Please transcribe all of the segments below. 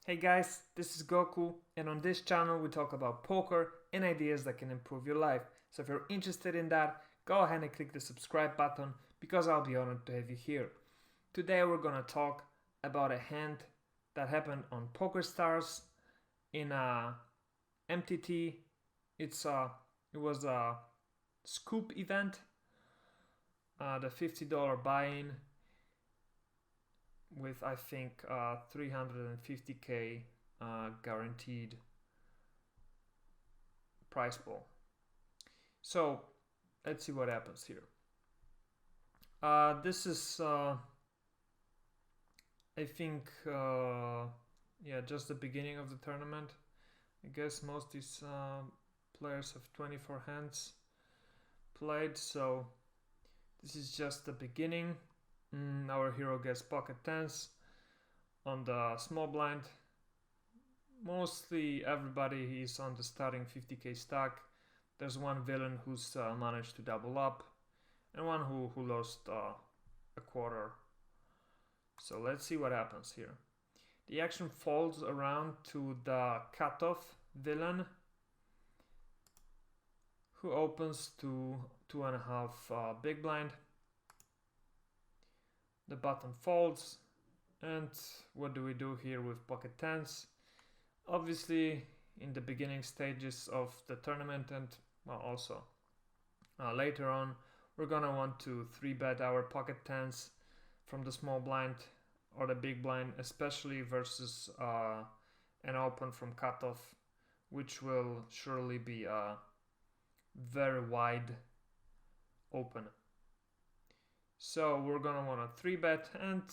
Hey guys, this is Goku, and on this channel we talk about poker and ideas that can improve your life. So if you're interested in that, go ahead and click the subscribe button because I'll be honored to have you here. Today we're gonna talk about a hand that happened on PokerStars in a MTT. It was a scoop event, the $50 buy-in with I think 350k guaranteed prize pool. So let's see what happens here. This is I think just the beginning of the tournament. I guess most of these players have 24 hands played, so this is just the beginning. Our hero gets pocket tens on the small blind. Mostly everybody is on the starting 50k stack. There's one villain who's managed to double up and one who lost a quarter. So let's see what happens here. The action folds around to the cutoff villain, who opens to 2.5 big blind. The button folds, and what do we do here with pocket tens? Obviously, in the beginning stages of the tournament, and well, also later on, we're gonna want to 3-bet our pocket tens from the small blind or the big blind, especially versus an open from cutoff, which will surely be a very wide open. So we're gonna want to 3-bet, and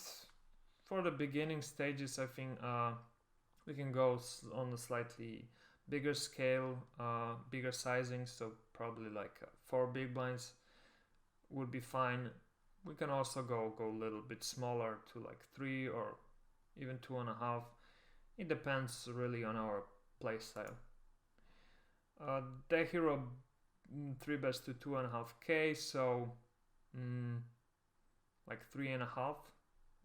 for the beginning stages I think we can go on a slightly bigger scale, bigger sizing, so probably like 4 big blinds would be fine. We can also go a little bit smaller to like 3 or even 2.5. It depends really on our play style. The hero 3-bets to 2.5k, so like 3.5,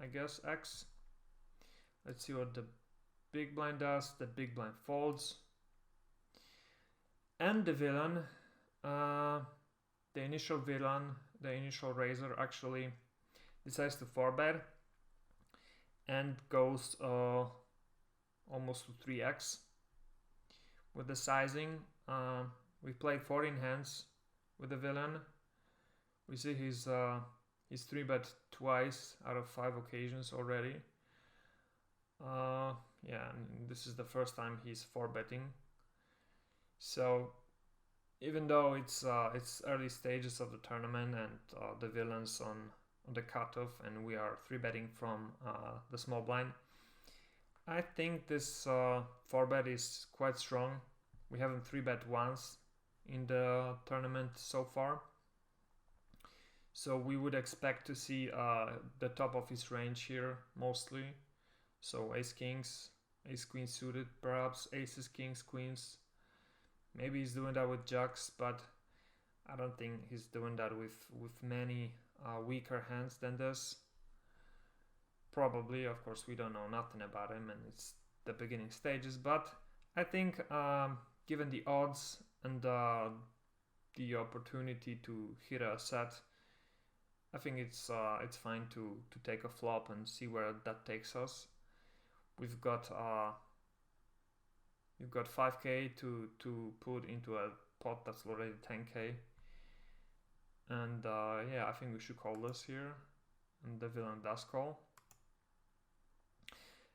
I guess, X. Let's see what the big blind does. The big blind folds. And the villain, the initial villain, the initial raiser actually decides to 4-bet and goes almost to 3x. With the sizing, we played 14 hands with the villain. We see he's 3-bet twice out of 5 occasions already. And this is the first time he's 4-betting. So even though it's early stages of the tournament and the villain's on the cutoff and we are 3-betting from the small blind, I think this 4-bet is quite strong. We haven't 3-bet once in the tournament so far. So we would expect to see the top of his range here mostly. So ace kings, ace queens suited, perhaps aces, kings, queens. Maybe he's doing that with jacks, but I don't think he's doing that with many weaker hands than this. Probably, of course, we don't know nothing about him and it's the beginning stages, but I think given the odds and the opportunity to hit a set, I think it's fine to take a flop and see where that takes us. We've got 5k to put into a pot that's already 10k, and I think we should call this here, and the villain does call,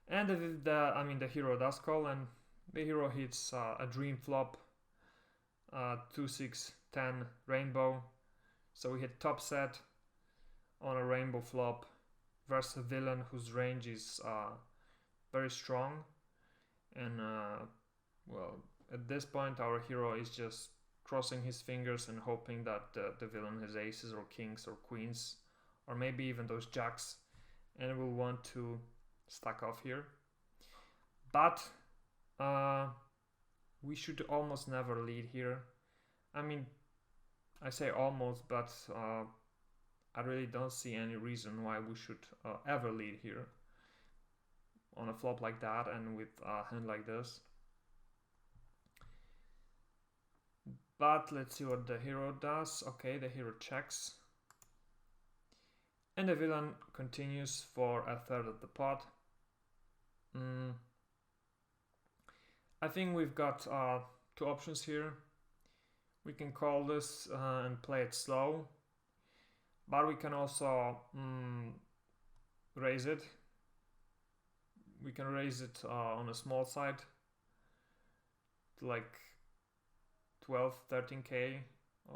and the hero does call, and the hero hits a dream flop, 2-6-10 rainbow, so we hit top set on a rainbow flop versus a villain whose range is very strong, and at this point our hero is just crossing his fingers and hoping that the villain has aces or kings or queens or maybe even those jacks and will want to stack off here. But we should almost never lead here. I mean, I say almost, but I really don't see any reason why we should ever lead here. on a flop like that and with a hand like this. But let's see what the hero does. Okay, the hero checks. And the villain continues for a third of the pot. I think we've got two options here. We can call this and play it slow. But we can also raise it. We can raise it on a small side to like 12, 13k,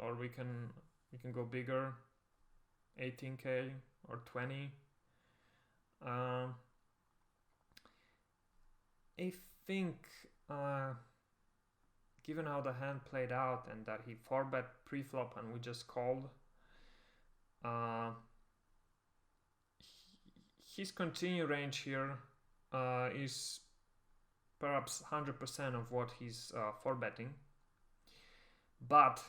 or we can go bigger, 18k or 20. I think given how the hand played out and that he 4-bet pre-flop and we just called, his continued range here is perhaps 100% of what he's 4-betting. But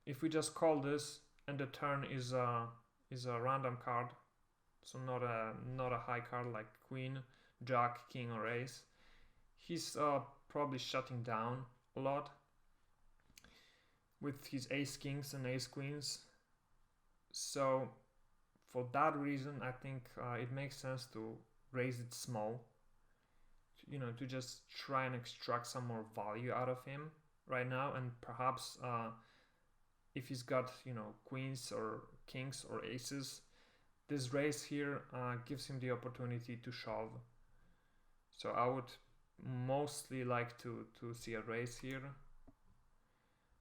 if we just call this and the turn is a random card, so not a high card like queen, jack, king, or ace, he's probably shutting down a lot with his ace kings and ace queens. So for that reason, I think it makes sense to raise it small, to just try and extract some more value out of him right now. And perhaps if he's got queens or kings or aces, this raise here gives him the opportunity to shove. So I would mostly like to see a raise here,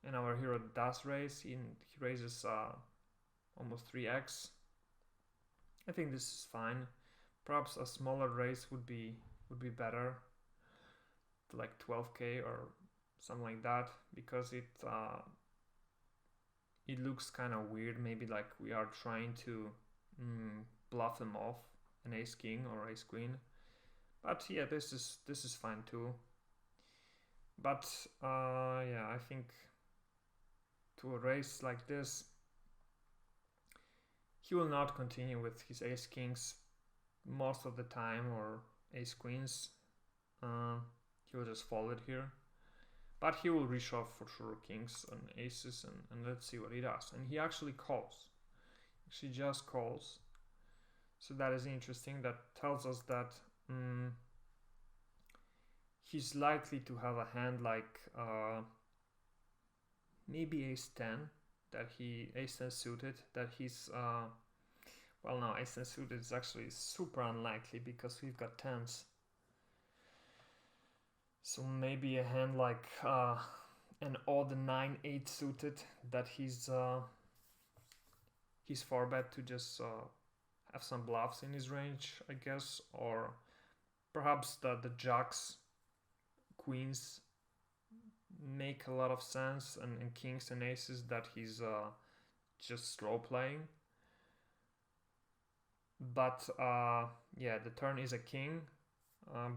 and our hero does raise. He raises almost 3x. I think this is fine. Perhaps a smaller raise would be better, like 12k or something like that, because it looks kind of weird. Maybe like we are trying to bluff them off an ace king or ace queen. But yeah, this is fine too. But yeah, I think to a raise like this, he will not continue with his ace kings most of the time, or ace queens. He will just fold it here. But he will reshove for sure kings and aces, and let's see what he does. And he actually calls. He just calls. So that is interesting. That tells us that he's likely to have a hand like maybe ace 10, ace 10 suited, that he's well, no, ace 10 suited is actually super unlikely because we've got 10s. So maybe a hand like an odd 9-8 suited, that he's 4-bet to just have some bluffs in his range, I guess. Or perhaps the jacks, queens make a lot of sense, and kings and aces that he's just slow playing. But yeah, the turn is a king,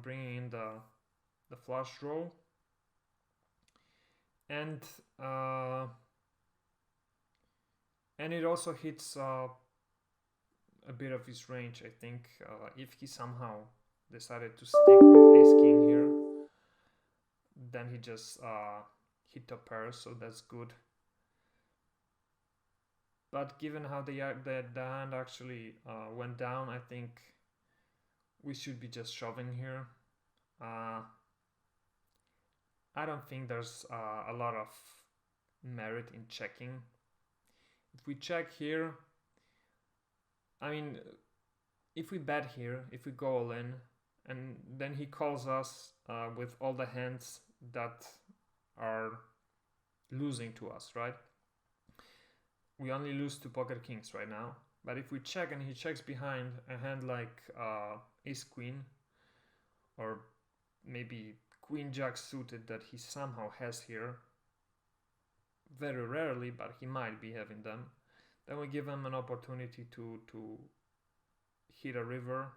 bringing in the flush draw, and it also hits a bit of his range, I think. If he somehow decided to stick with ace king here, then he just hit a pair, so that's good. But given how the hand actually went down, I think we should be just shoving here. I don't think there's a lot of merit in checking. If we check here, I mean, if we bet here, if we go all in, and then he calls us with all the hands that are losing to us, right? We only lose to pocket kings right now. But if we check and he checks behind a hand like ace queen, or maybe queen jack suited that he somehow has here, very rarely, but he might be having them, then we give him an opportunity to hit a river.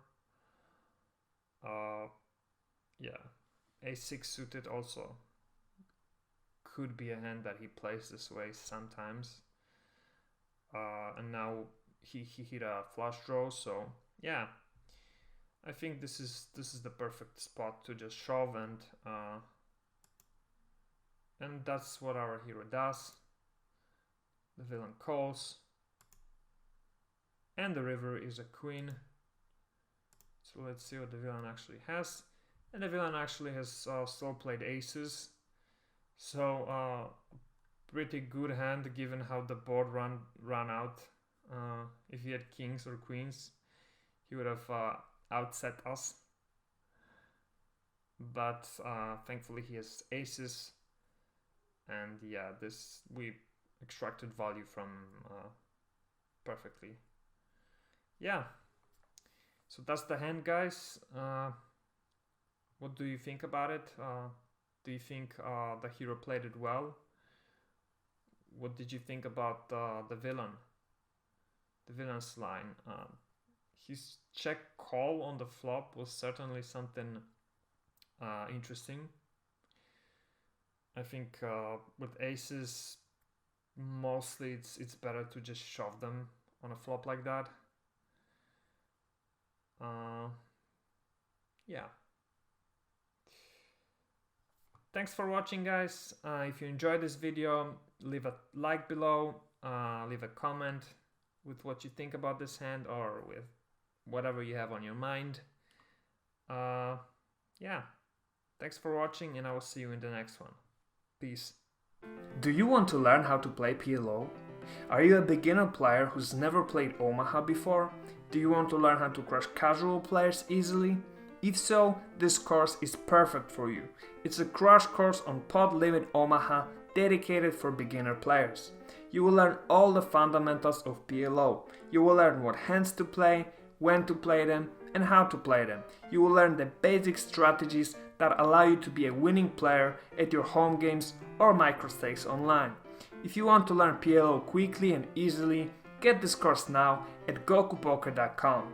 Yeah, a6 suited also could be a hand that he plays this way sometimes. And now he hit a flush draw, so yeah, I think this is the perfect spot to just shove, and that's what our hero does. The villain calls, and the river is a queen. So let's see what the villain actually has. And the villain actually has still played aces. So pretty good hand given how the board ran out. If he had kings or queens, he would have outset us. But thankfully he has aces. And yeah, we extracted value from perfectly. Yeah, so that's the hand, guys. What do you think about it? Do you think the hero played it well? What did you think about the villain? The villain's line. His check call on the flop was certainly something interesting. I think with aces, mostly it's better to just shove them on a flop like that. Yeah. Thanks for watching, guys. If you enjoyed this video, leave a like below, leave a comment with what you think about this hand or with whatever you have on your mind. Yeah. Thanks for watching, and I will see you in the next one. Peace. Do you want to learn how to play PLO? Are you a beginner player who's never played Omaha before? Do you want to learn how to crush casual players easily? If so, this course is perfect for you. It's a crash course on Pot Limit Omaha dedicated for beginner players. You will learn all the fundamentals of PLO. You will learn what hands to play, when to play them, and how to play them. You will learn the basic strategies that allow you to be a winning player at your home games or microstakes online. If you want to learn PLO quickly and easily, get this course now at gokupoker.com.